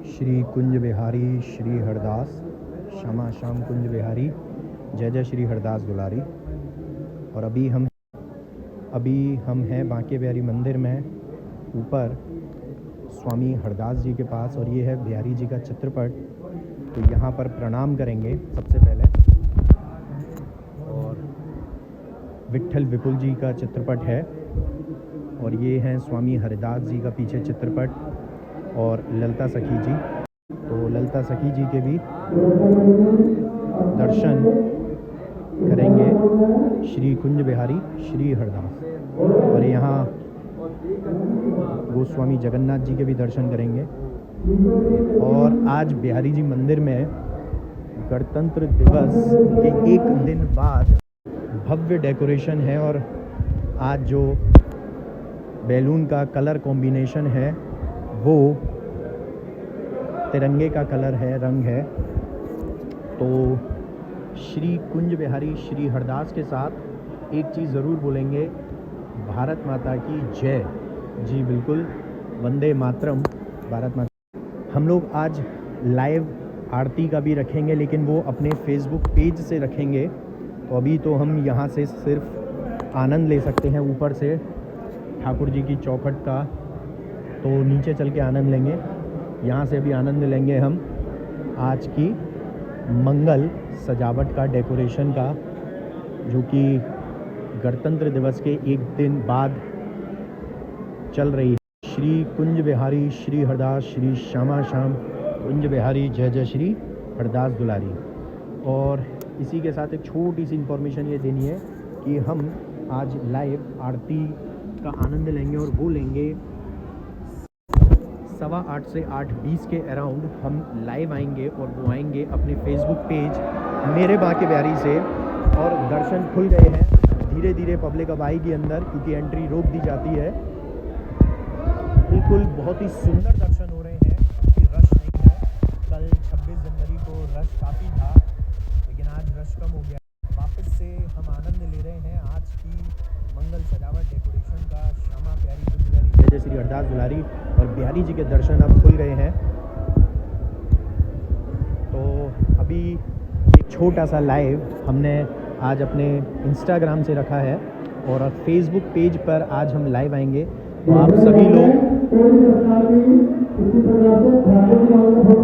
श्री कुंज बिहारी श्री हरदास श्यामा श्याम कुंज बिहारी जय जय श्री हरदास दुलारी। और अभी हम हैं बांके बिहारी मंदिर में ऊपर स्वामी हरदास जी के पास, और ये है बिहारी जी का चित्रपट। तो यहाँ पर प्रणाम करेंगे सबसे पहले। और विट्ठल विपुल जी का चित्रपट है, और ये हैं स्वामी हरदास जी का पीछे चित्रपट, और ललिता सखी जी। तो ललिता सखी जी के भी दर्शन करेंगे श्री कुंज बिहारी श्री हरदास। और यहाँ गोस्वामी जगन्नाथ जी के भी दर्शन करेंगे। और आज बिहारी जी मंदिर में गणतंत्र दिवस के एक दिन बाद भव्य डेकोरेशन है, और आज जो बैलून का कलर कॉम्बिनेशन है वो तिरंगे का कलर है, रंग है। तो श्री कुंज बिहारी श्री हरदास के साथ एक चीज़ ज़रूर बोलेंगे, भारत माता की जय। जी बिल्कुल, वंदे मातरम, भारत माता। हम लोग आज लाइव आरती का भी रखेंगे, लेकिन वो अपने फेसबुक पेज से रखेंगे। तो अभी तो हम यहाँ से सिर्फ आनंद ले सकते हैं ऊपर से ठाकुर जी की चौखट का, तो नीचे चल के आनंद लेंगे। यहाँ से भी आनंद लेंगे हम आज की मंगल सजावट का, डेकोरेशन का, जो कि गणतंत्र दिवस के एक दिन बाद चल रही है। श्री कुंज बिहारी श्री हरदास श्री श्यामा श्याम कुंज बिहारी जय जय श्री हरदास दुलारी। और इसी के साथ एक छोटी सी इन्फॉर्मेशन ये देनी है कि हम आज लाइव आरती का आनंद लेंगे, और वो लेंगे 8:15 से 8:20 के अराउंड हम लाइव आएंगे। और वो आएंगे अपने फेसबुक पेज मेरे बांके बिहारी से। और दर्शन खुल गए हैं, धीरे धीरे पब्लिक अब आएगी अंदर, क्योंकि एंट्री रोक दी जाती है। बिल्कुल बहुत ही सुंदर दर्शन हो रहे हैं, कि रश नहीं है। कल 26 जनवरी को रश काफ़ी था, लेकिन आज रश कम हो गया। वापस से हम आनंद ले रहे हैं आज की मंगल सजावट डेकोरेशन का। श्यामा प्यारी कुंज बिहारी जय जय श्री हरदास दुलारी, और बिहारी जी के दर्शन अब खुल गए हैं। तो अभी एक छोटा सा लाइव हमने आज अपने इंस्टाग्राम से रखा है, और फेसबुक पेज पर आज हम लाइव आएंगे। तो आप सभी लोग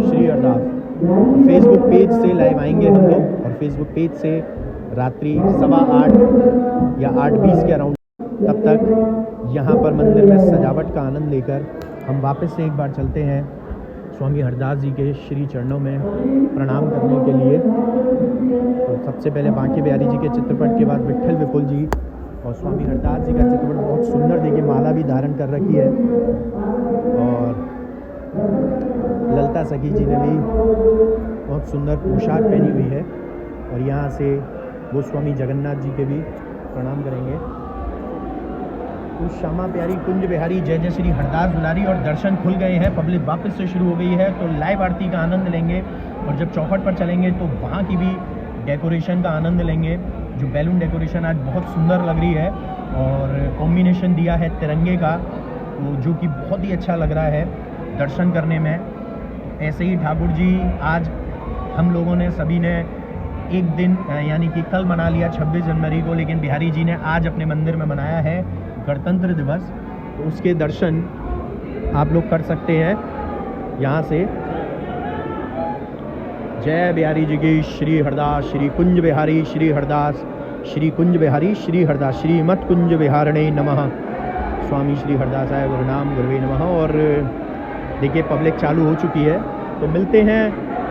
श्री हरदास फेसबुक पेज से लाइव आएंगे हम लोग, और फेसबुक पेज से रात्रि 8:15 या 8:20 के अराउंड, तब तक यहाँ पर मंदिर में सजावट का आनंद लेकर हम वापस से एक बार चलते हैं स्वामी हरदास जी के श्री चरणों में प्रणाम करने के लिए। तो सबसे पहले बांके बिहारी जी के चित्रपट के बाद विट्ठल विपुल जी और स्वामी हरदास जी का चित्रपट बहुत सुंदर, देखिए माला भी धारण कर रखी है। और ललिता सखी जी ने भी बहुत सुंदर पोशाक पहनी हुई है। और यहाँ से गोस्वामी जगन्नाथ जी के भी प्रणाम करेंगे। तो श्यामा प्यारी कुंज बिहारी जय जय श्री हरदास दुलारी, और दर्शन खुल गए हैं, पब्लिक वापस से शुरू हो गई है। तो लाइव आरती का आनंद लेंगे, और जब चौखट पर चलेंगे तो वहाँ की भी डेकोरेशन का आनंद लेंगे। जो बैलून डेकोरेशन आज बहुत सुंदर लग रही है, और कॉम्बिनेशन दिया है तिरंगे का, तो जो कि बहुत ही अच्छा लग रहा है दर्शन करने में। ऐसे ही ठाकुर जी आज हम लोगों ने सभी ने एक दिन यानी कि कल मना लिया 26 जनवरी को, लेकिन बिहारी जी ने आज अपने मंदिर में मनाया है गणतंत्र दिवस। तो उसके दर्शन आप लोग कर सकते हैं यहाँ से। जय बिहारी जी की श्री हरदास श्री कुंज बिहारी श्री हरदास श्री कुंज बिहारी श्री हरदास श्रीमत् कुंज बिहारणे नमः। स्वामी श्री हरदासाय गुरुनाम गुरुवे नमः। और देखिए पब्लिक चालू हो चुकी है, तो मिलते हैं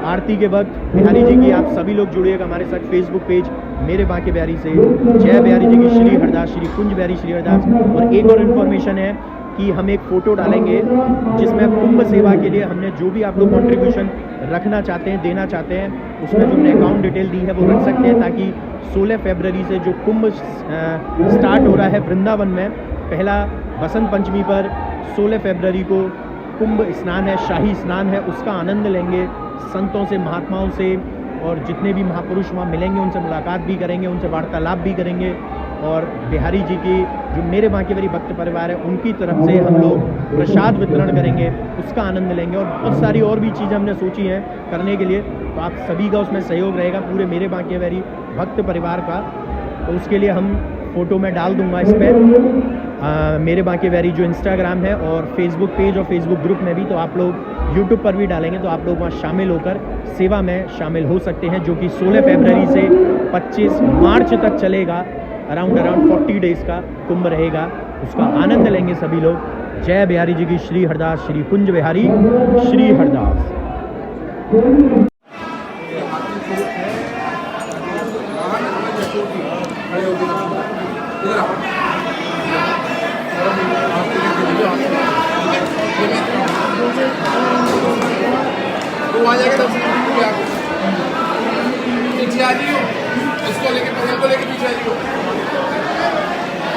आरती के वक्त बिहारी जी की। आप सभी लोग जुड़िएगा हमारे साथ फेसबुक पेज मेरे बांके बिहारी से। जय बिहारी जी की श्री हरदास श्री कुंज बिहारी श्री हरदास। और एक और इन्फॉर्मेशन है कि हम एक फ़ोटो डालेंगे जिसमें कुंभ सेवा के लिए हमने जो भी आप लोग कंट्रीब्यूशन रखना चाहते हैं, देना चाहते हैं, उसमें जो हमने अकाउंट डिटेल दी है वो रख सकते हैं, ताकि 16 फरवरी से जो कुंभ स्टार्ट हो रहा है वृंदावन में, पहला बसंत पंचमी पर 16 फरवरी को कुंभ स्नान है, शाही स्नान है, उसका आनंद लेंगे। संतों से, महात्माओं से और जितने भी महापुरुष वहाँ मिलेंगे उनसे मुलाकात भी करेंगे, उनसे वार्तालाप भी करेंगे। और बिहारी जी की जो मेरे बांकेबिहारी भक्त परिवार है उनकी तरफ से हम लोग प्रसाद वितरण करेंगे, उसका आनंद लेंगे। और बहुत सारी और भी चीज़ें हमने सोची हैं करने के लिए, तो आप सभी का उसमें सहयोग रहेगा, पूरे मेरे बांकेबिहारी भक्त परिवार का। तो उसके लिए हम फ़ोटो में डाल दूँगा इस पर मेरे बांकेबिहारी जो इंस्टाग्राम है और फेसबुक पेज और फेसबुक ग्रुप में भी, तो आप लोग यूट्यूब पर भी डालेंगे, तो आप लोग वहाँ शामिल होकर सेवा में शामिल हो सकते हैं, जो कि 16 फरवरी से 25 मार्च तक चलेगा। अराउंड 40 डेज़ का कुंभ रहेगा, उसका आनंद लेंगे सभी लोग। जय बिहारी जी की, श्री हरदास, श्री कुंज बिहारी, श्री हरदास। पीछे आ जाइए, इसको लेके पकड़ को लेके पीछे आ जाइए।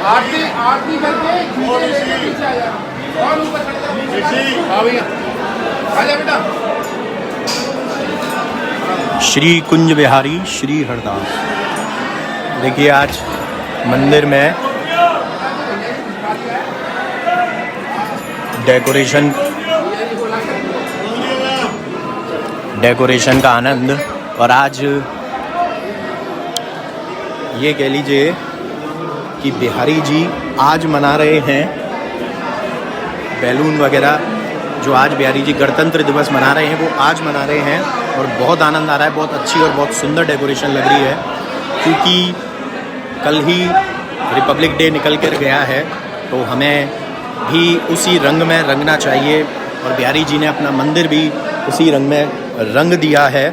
आरती करके पीछे आ जाओ और ऊपर चढ़ जाओ। हाँ भैया, आ जा बेटा। श्री कुंज बिहारी, श्री हरदास। देखिए आज मंदिर में डेकोरेशन का आनंद। और आज ये कह लीजिए कि बिहारी जी आज मना रहे हैं बैलून वगैरह, जो आज बिहारी जी गणतंत्र दिवस मना रहे हैं वो आज मना रहे हैं। और बहुत आनंद आ रहा है, बहुत अच्छी और बहुत सुंदर डेकोरेशन लग रही है, क्योंकि कल ही रिपब्लिक डे निकल कर गया है, तो हमें भी उसी रंग में रंगना चाहिए। और बिहारी जी ने अपना मंदिर भी उसी रंग में रंग दिया है।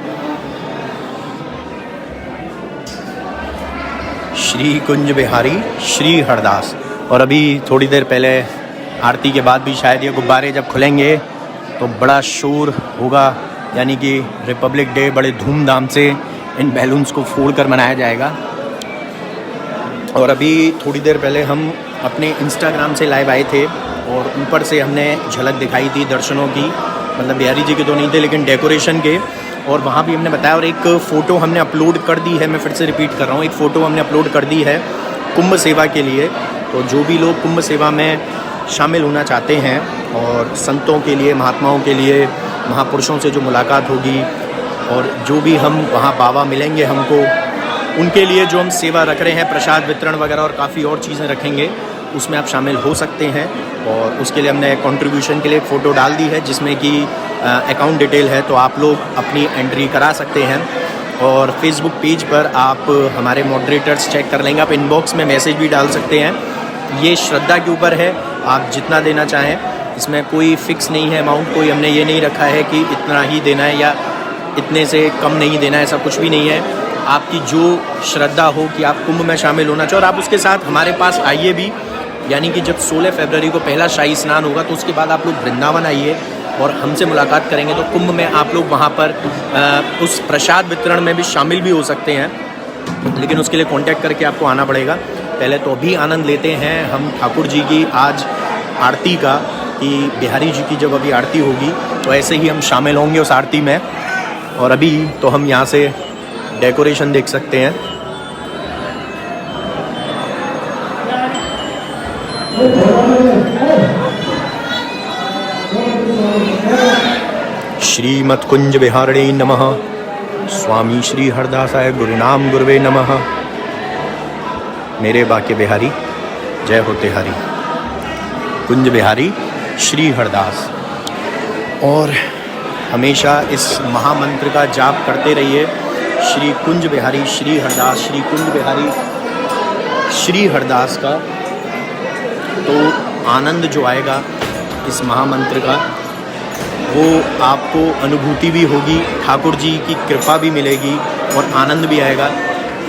श्री कुंज बिहारी, श्री हरदास। और अभी थोड़ी देर पहले आरती के बाद भी शायद ये गुब्बारे जब खुलेंगे तो बड़ा शोर होगा, यानी कि रिपब्लिक डे बड़े धूमधाम से इन बैलून्स को फोड़ कर मनाया जाएगा। और अभी थोड़ी देर पहले हम अपने इंस्टाग्राम से लाइव आए थे और ऊपर से हमने झलक दिखाई थी दर्शनों की, मतलब बिहारी जी के तो नहीं थे लेकिन डेकोरेशन के, और वहाँ भी हमने बताया। और एक फ़ोटो हमने अपलोड कर दी है, मैं फिर से रिपीट कर रहा हूँ, एक फ़ोटो हमने अपलोड कर दी है कुंभ सेवा के लिए। तो जो भी लोग कुंभ सेवा में शामिल होना चाहते हैं और संतों के लिए, महात्माओं के लिए, महापुरुषों से जो मुलाकात होगी और जो भी हम वहाँ बाबा मिलेंगे हमको, उनके लिए जो हम सेवा रख रहे हैं, प्रसाद वितरण वगैरह और काफ़ी और चीज़ें रखेंगे, उसमें आप शामिल हो सकते हैं। और उसके लिए हमने कंट्रीब्यूशन के लिए एक फ़ोटो डाल दी है जिसमें कि अकाउंट डिटेल है, तो आप लोग अपनी एंट्री करा सकते हैं। और फेसबुक पेज पर आप हमारे मॉडरेटर्स चेक कर लेंगे, आप इनबॉक्स में मैसेज भी डाल सकते हैं। ये श्रद्धा के ऊपर है, आप जितना देना चाहें, इसमें कोई फ़िक्स नहीं है अमाउंट, कोई हमने ये नहीं रखा है कि इतना ही देना है या इतने से कम नहीं देना है, ऐसा कुछ भी नहीं है। आपकी जो श्रद्धा हो कि आप कुंभ में शामिल होना चाहो, और आप उसके साथ हमारे पास आइए भी, यानी कि जब 16 फरवरी को पहला शाही स्नान होगा तो उसके बाद आप लोग वृंदावन आइए और हमसे मुलाकात करेंगे। तो कुंभ में आप लोग वहाँ पर उस प्रसाद वितरण में भी शामिल भी हो सकते हैं, लेकिन उसके लिए कांटेक्ट करके आपको आना पड़ेगा। पहले तो अभी आनंद लेते हैं हम ठाकुर जी की आज आरती का, कि बिहारी जी की जब अभी आरती होगी तो ऐसे ही हम शामिल होंगे उस आरती में। और अभी तो हम यहाँ से डेकोरेशन देख सकते हैं। श्रीमत् कुंज बिहारिणे नमः। स्वामी श्री हरदासाय गुरुनाम गुरुवे नमः। मेरे बाके बिहारी, जय हो तिहारी। कुंज बिहारी, श्री हरदास। और हमेशा इस महामंत्र का जाप करते रहिए, श्री कुंज बिहारी, श्री हरदास, श्री कुंज बिहारी, श्री हरदास का। तो आनंद जो आएगा इस महामंत्र का, वो आपको अनुभूति भी होगी, ठाकुर जी की कृपा भी मिलेगी और आनंद भी आएगा।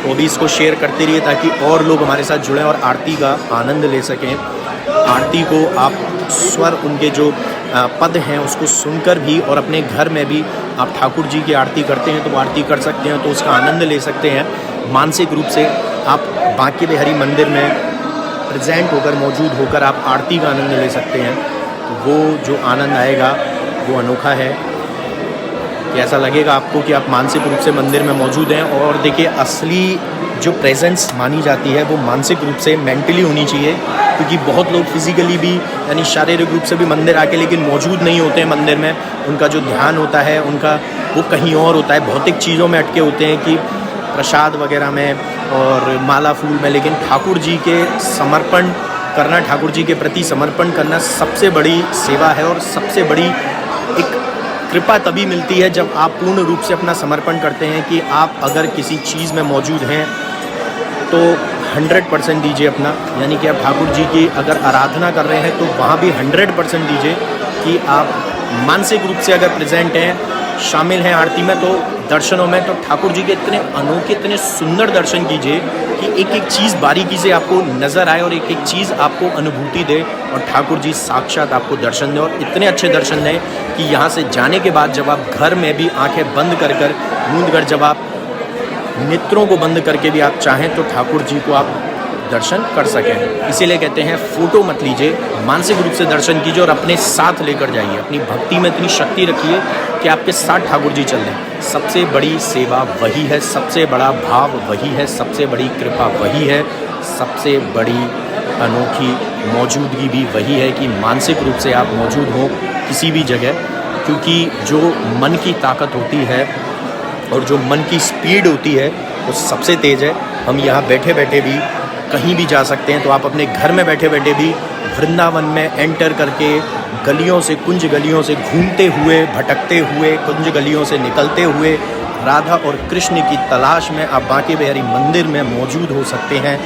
तो भी इसको शेयर करते रहिए ताकि और लोग हमारे साथ जुड़ें और आरती का आनंद ले सकें। आरती को आप स्वर, उनके जो पद हैं उसको सुनकर भी और अपने घर में भी आप ठाकुर जी की आरती करते हैं तो आरती कर सकते हैं, तो उसका आनंद ले सकते हैं। मानसिक रूप से आप बांके बिहारी मंदिर में प्रेजेंट होकर, मौजूद होकर आप आरती का आनंद ले सकते हैं। वो जो आनंद आएगा वो अनोखा है कि ऐसा लगेगा आपको कि आप मानसिक रूप से मंदिर में मौजूद हैं। और देखिए, असली जो प्रेजेंस मानी जाती है वो मानसिक रूप से, मेंटली होनी चाहिए, क्योंकि बहुत लोग फिजिकली भी यानी शारीरिक रूप से भी मंदिर आके लेकिन मौजूद नहीं होते हैं मंदिर में। उनका जो ध्यान होता है उनका वो कहीं और होता है, भौतिक चीज़ों में अटके होते हैं कि प्रसाद वगैरह में और माला फूल में। लेकिन ठाकुर जी के समर्पण करना, ठाकुर जी के प्रति समर्पण करना सबसे बड़ी सेवा है और सबसे बड़ी एक कृपा तभी मिलती है जब आप पूर्ण रूप से अपना समर्पण करते हैं कि आप अगर किसी चीज़ में मौजूद हैं तो 100% दीजिए अपना। यानी कि आप ठाकुर जी की अगर आराधना कर रहे हैं तो वहाँ भी 100% दीजिए कि आप मानसिक रूप से अगर प्रेजेंट हैं, शामिल हैं आरती में, तो दर्शनों में, तो ठाकुर जी के इतने अनोखे, इतने सुंदर दर्शन कीजिए कि एक एक चीज़ बारीकी से आपको नज़र आए और एक एक चीज़ आपको अनुभूति दे और ठाकुर जी साक्षात आपको दर्शन दें। और इतने अच्छे दर्शन दें कि यहाँ से जाने के बाद जब आप घर में भी आंखें बंद कर कर, मूंद कर, जब आप नेत्रों को बंद करके भी आप चाहें तो ठाकुर जी को आप दर्शन कर सकें। इसीलिए कहते हैं फ़ोटो मत लीजिए, मानसिक रूप से दर्शन कीजिए और अपने साथ लेकर जाइए। अपनी भक्ति में इतनी शक्ति रखिए कि आपके साथ ठाकुर जी चल दें। सबसे बड़ी सेवा वही है, सबसे बड़ा भाव वही है, सबसे बड़ी कृपा वही है, सबसे बड़ी अनोखी मौजूदगी भी वही है कि मानसिक रूप से आप मौजूद हों किसी भी जगह। क्योंकि जो मन की ताकत होती है और जो मन की स्पीड होती है वो सबसे तेज़ है। हम यहाँ बैठे बैठे भी कहीं भी जा सकते हैं, तो आप अपने घर में बैठे बैठे भी वृंदावन में एंटर करके गलियों से, कुंज गलियों से घूमते हुए, भटकते हुए, कुंज गलियों से निकलते हुए राधा और कृष्ण की तलाश में आप बांके बिहारी मंदिर में मौजूद हो सकते हैं।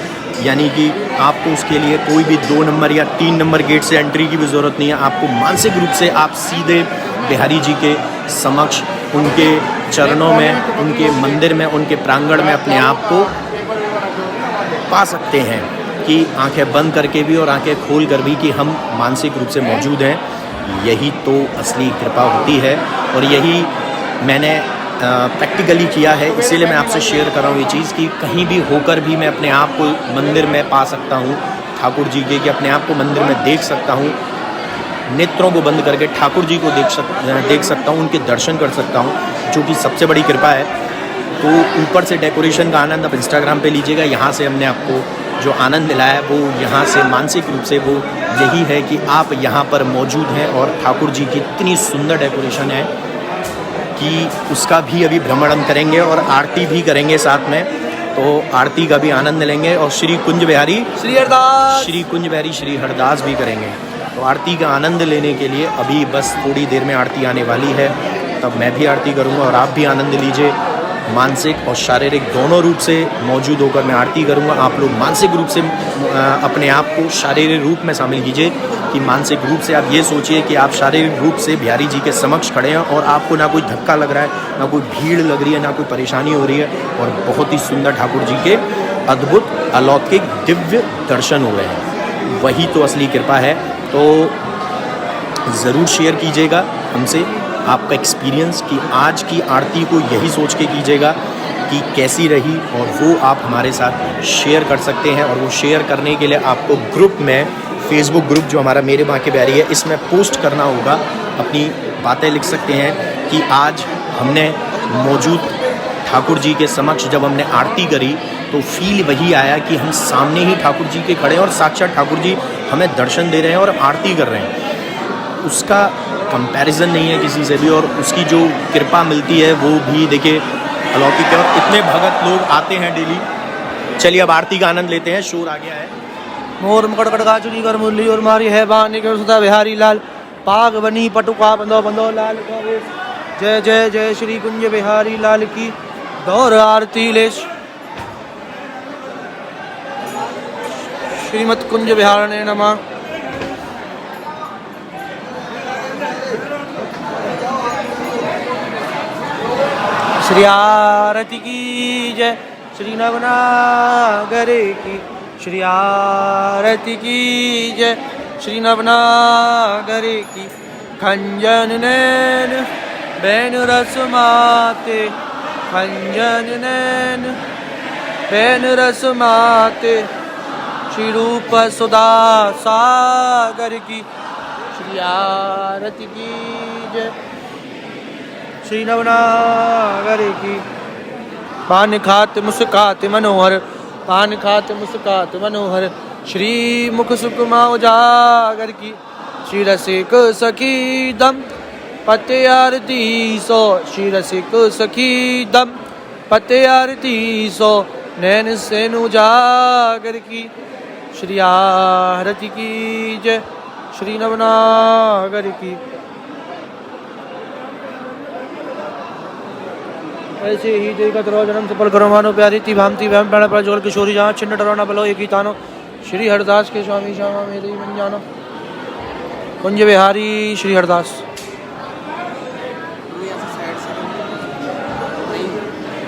यानी कि आपको उसके लिए कोई भी 2 नंबर या 3 नंबर गेट से एंट्री की भी ज़रूरत नहीं है। आपको मानसिक रूप से आप सीधे बिहारी जी के समक्ष, उनके चरणों में, उनके मंदिर में, उनके प्रांगण में अपने आप को पा सकते हैं कि आंखें बंद करके भी और आंखें खोल कर भी कि हम मानसिक रूप से मौजूद हैं। यही तो असली कृपा होती है और यही मैंने प्रैक्टिकली किया है। इसीलिए मैं आपसे शेयर कर रहा हूँ ये चीज़ कि कहीं भी होकर भी मैं अपने आप को मंदिर में पा सकता हूँ ठाकुर जी के, कि अपने आप को मंदिर में देख सकता हूँ, नेत्रों को बंद करके ठाकुर जी को देख सकता हूँ, उनके दर्शन कर सकता हूँ, जो कि सबसे बड़ी कृपा है। तो ऊपर से डेकोरेशन का आनंद आप इंस्टाग्राम पे लीजिएगा। यहाँ से हमने आपको जो आनंद दिलाया है वो यहाँ से मानसिक रूप से वो यही है कि आप यहाँ पर मौजूद हैं और ठाकुर जी की इतनी सुंदर डेकोरेशन है कि उसका भी अभी भ्रमण हम करेंगे और आरती भी करेंगे साथ में। तो आरती का भी आनंद लेंगे और श्री कुंज बिहारी श्री हरदास भी करेंगे। तो आरती का आनंद लेने के लिए अभी बस थोड़ी देर में आरती आने वाली है, तब मैं भी आरती करूँगा और आप भी आनंद लीजिए। मानसिक और शारीरिक दोनों रूप से मौजूद होकर मैं आरती करूँगा। आप लोग मानसिक रूप से अपने आप को शारीरिक रूप में शामिल कीजिए कि मानसिक रूप से आप ये सोचिए कि आप शारीरिक रूप से बिहारी जी के समक्ष खड़े हैं और आपको ना कोई धक्का लग रहा है, ना कोई भीड़ लग रही है, ना कोई परेशानी हो रही है और बहुत ही सुंदर ठाकुर जी के अद्भुत, अलौकिक, दिव्य दर्शन हो रहे हैं। वही तो असली कृपा है। तो ज़रूर शेयर कीजिएगा हमसे आपका एक्सपीरियंस कि आज की आरती को यही सोच के कीजिएगा कि कैसी रही, और वो आप हमारे साथ शेयर कर सकते हैं। और वो शेयर करने के लिए आपको ग्रुप में, फेसबुक ग्रुप जो हमारा मेरे बांके बिहारी है, इसमें पोस्ट करना होगा। अपनी बातें लिख सकते हैं कि आज हमने मौजूद ठाकुर जी के समक्ष जब हमने आरती करी तो फील वही आया कि हम सामने ही ठाकुर जी के खड़े हैं और साक्षात ठाकुर जी हमें दर्शन दे रहे हैं और आरती कर रहे हैं। उसका कंपैरिजन नहीं है किसी से भी, और उसकी जो कृपा मिलती है वो भी देखिए अलौकिक है। और इतने भगत लोग आते हैं डेली। चलिए अब आरती का आनंद लेते हैं। शोर आ गया है। मोर मकड़ का चुनी कर मुरली और मारी है बानी कर सुधा बिहारी लाल पाग बनी पटुका बंदो बंदो लाल का वेश। जय जय जय श्री कुंज बिहारी लाल की दौर आरती लेश। श्रीमद कुंज बिहारणे नमः। श्री आरती की जय श्री नवनागरे की। श्री आरती की जय श्री नवनागरे की। खंजन नैन बैन रस माते। खंजन नैन बैन रस माते। श्री रूप सुधा सागर की। श्री आरती की जय। श्री नवनागर की पान खाते मुस्काते मनोहर, पान खाते मुस्काते मनोहर। श्री मुख सुकुमा उजागर की श्री रसिक सखी दम पते आरती सो। श्री रसिक सखी दम पते आरती सो। नैन सेन उजागर की श्री आरती की जय। श्री नवनागर की। ऐसे ही देखत रहो जन्म सफल करो मानो प्यारी ती भामती वहम प्राण प्रज्वल किशोरी जहाँ छिन्न डरो बलो एक ही तानो। श्री हरदास के स्वामी श्यामा मेरे ही मन जानो। कुंज बिहारी श्री हरदास।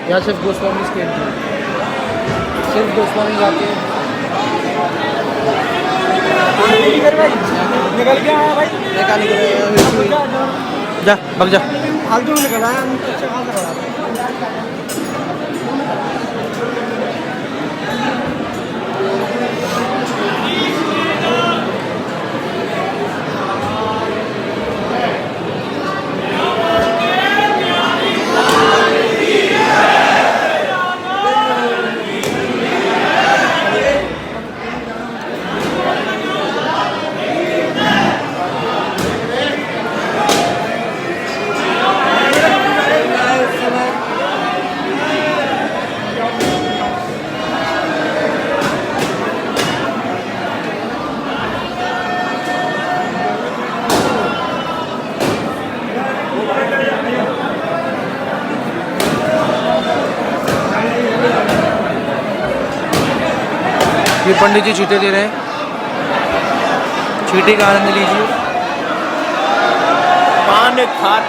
यहाँ सिर्फ गोस्वामी के सिर्फ गोस्वामी जाते हैं। निकल गया है भाई, जा भाग जा। फालतू निकल आया। ये पंडित जी छींटे दे रहे हैं, छींटे का आनंद लीजिए। पान खात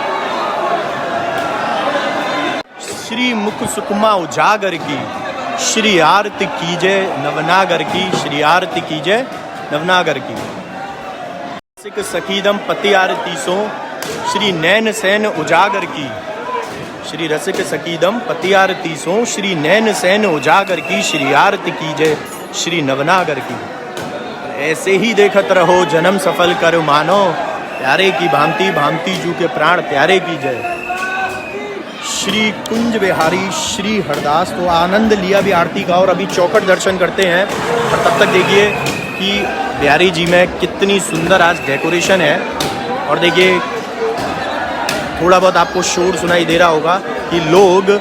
श्री मुख सुकुमा उजागर की श्री आरती कीजय नवनागर की। श्री आरती कीजय नवनागर की। सिक सखीदम पति आरती सो श्री नैन सैन उजागर की। श्री रसिक सकीदम पति आरती सो श्री नैन सैन उजागर की। श्री आरती कीजय श्री नवनागर की। ऐसे ही देखत रहो जन्म सफल करो मानो प्यारे की भांति भांति जू के प्राण प्यारे की जय। श्री कुंज बिहारी श्री हरदास। तो आनंद लिया भी आरती का और अभी चौखट दर्शन करते हैं। और तब तक देखिए कि बिहारी जी में कितनी सुंदर आज डेकोरेशन है। और देखिए थोड़ा बहुत आपको शोर सुनाई दे रहा होगा कि लोग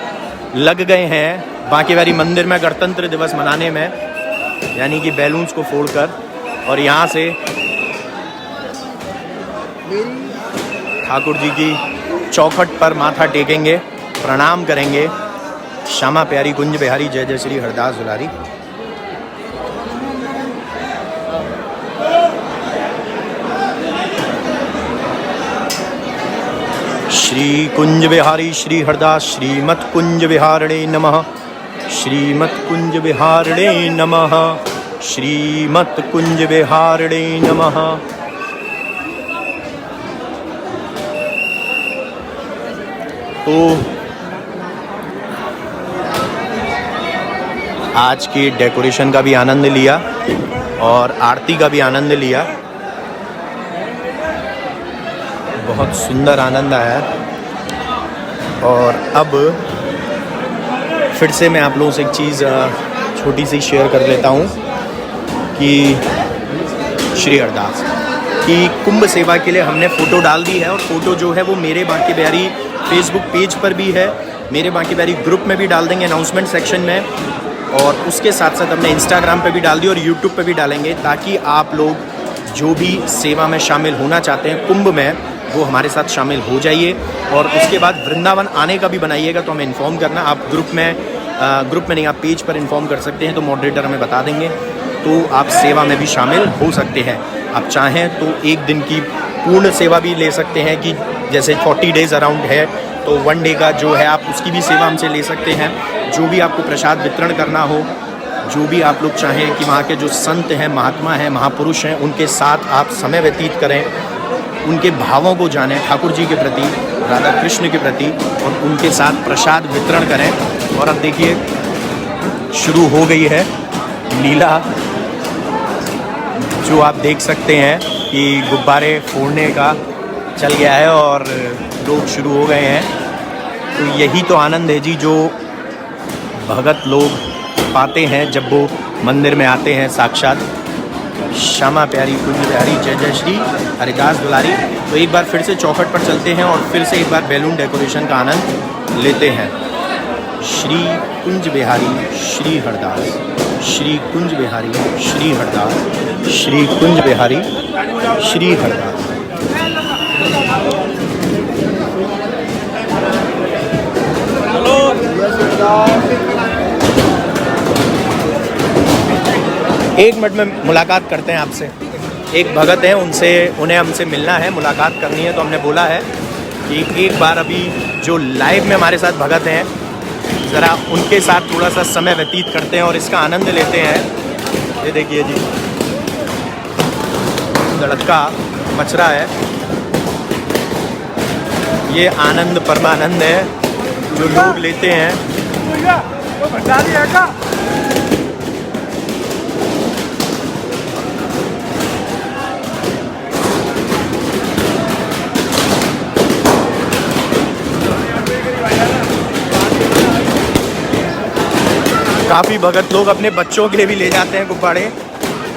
लग गए हैं बांके बिहारी मंदिर में गणतंत्र दिवस मनाने में, यानी कि बैलून्स को फोड़कर। और यहाँ से ठाकुर जी की चौखट पर माथा टेकेंगे, प्रणाम करेंगे। श्यामा प्यारी कुंज बिहारी जय जय श्री हरदास दुलारी। श्री कुंज बिहारी श्री हरदास श्रीमत् कुंज बिहारणे नमः। श्रीमत् कुंज बिहारणे नमः। श्रीमत् कुंज बिहारणे नमः। तो आज के डेकोरेशन का भी आनंद लिया और आरती का भी आनंद लिया। बहुत सुंदर आनंद आया। और अब फिर से मैं आप लोगों से एक चीज़ छोटी सी शेयर कर लेता हूँ कि श्री हरदास की कुंभ सेवा के लिए हमने फ़ोटो डाल दी है। और फ़ोटो जो है वो मेरे बांके बिहारी फेसबुक पेज पर भी है, मेरे बांके बिहारी ग्रुप में भी डाल देंगे अनाउंसमेंट सेक्शन में, और उसके साथ साथ हमने इंस्टाग्राम पे भी डाल दी और यूट्यूब पे भी डालेंगे, ताकि आप लोग जो भी सेवा में शामिल होना चाहते हैं कुंभ में, वो हमारे साथ शामिल हो जाइए। और उसके बाद वृंदावन आने का भी बनाइएगा तो हमें इन्फॉर्म करना। आप ग्रुप में नहीं, आप पेज पर इन्फॉर्म कर सकते हैं, तो मॉडरेटर हमें बता देंगे, तो आप सेवा में भी शामिल हो सकते हैं। आप चाहें तो एक दिन की पूर्ण सेवा भी ले सकते हैं, कि जैसे 40 डेज़ अराउंड है तो 1 डे का जो है आप उसकी भी सेवा हमसे ले सकते हैं। जो भी आपको प्रसाद वितरण करना हो, जो भी आप लोग चाहें कि वहाँ के जो संत हैं, महात्मा हैं, महापुरुष हैं, उनके साथ आप समय व्यतीत करें, उनके भावों को जानें ठाकुर जी के प्रति, राधा कृष्ण के प्रति, और उनके साथ प्रसाद वितरण करें। और अब देखिए शुरू हो गई है लीला जो आप देख सकते हैं कि गुब्बारे फोड़ने का चल गया है और लोग शुरू हो गए हैं। तो यही तो आनंद है जी जो भगत लोग पाते हैं जब वो मंदिर में आते हैं साक्षात। श्यामा प्यारी कुंज प्यारी जय जय श्री हरिदास दुलारी। तो एक बार फिर से चौखट पर चलते हैं और फिर से एक बार बैलून डेकोरेशन का आनंद लेते हैं। श्री कुंज बिहारी श्री हरदास, श्री कुंज बिहारी श्री हरदास, श्री कुंज बिहारी श्री हरदास। एक मिनट में मुलाकात करते हैं आपसे। एक भगत हैं, उन्हें हमसे मिलना है, मुलाकात करनी है। तो हमने बोला है कि एक बार अभी जो लाइव में हमारे साथ भगत हैं ज़रा उनके साथ थोड़ा सा समय व्यतीत करते हैं और इसका आनंद लेते हैं। ये देखिए जी लड़का मचरा है, ये आनंद परमानंद है जो लोग लेते हैं। काफ़ी भगत लोग अपने बच्चों के लिए भी ले जाते हैं गुब्बारे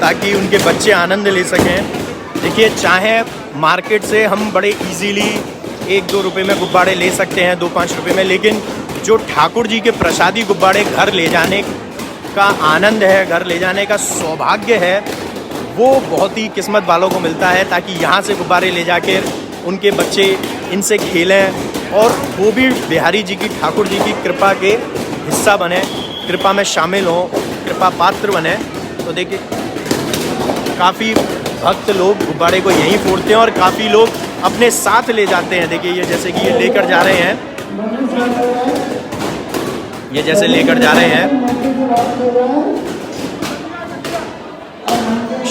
ताकि उनके बच्चे आनंद ले सकें। देखिए चाहे मार्केट से हम बड़े इजीली 1-2 रुपये में गुब्बारे ले सकते हैं, 2-5 रुपये में, लेकिन जो ठाकुर जी के प्रसादी गुब्बारे घर ले जाने का आनंद है, घर ले जाने का सौभाग्य है, वो बहुत ही किस्मत वालों को मिलता है। ताकि यहाँ से गुब्बारे ले जाकर उनके बच्चे इनसे खेलें और वो भी बिहारी जी की, ठाकुर जी की कृपा के हिस्सा बने, कृपा में शामिल हों, कृपा पात्र बने। तो देखिए काफ़ी भक्त लोग गुब्बारे को यहीं फोड़ते हैं और काफ़ी लोग अपने साथ ले जाते हैं। देखिए ये जैसे कि ये लेकर जा रहे हैं, ये जैसे लेकर जा रहे हैं।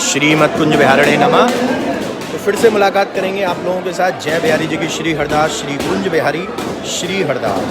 श्रीमद कुंज बिहारणे नमः। तो फिर से मुलाकात करेंगे आप लोगों के साथ। जय बिहारी जी की श्री हरदास, श्री कुंज बिहारी श्री हरदास।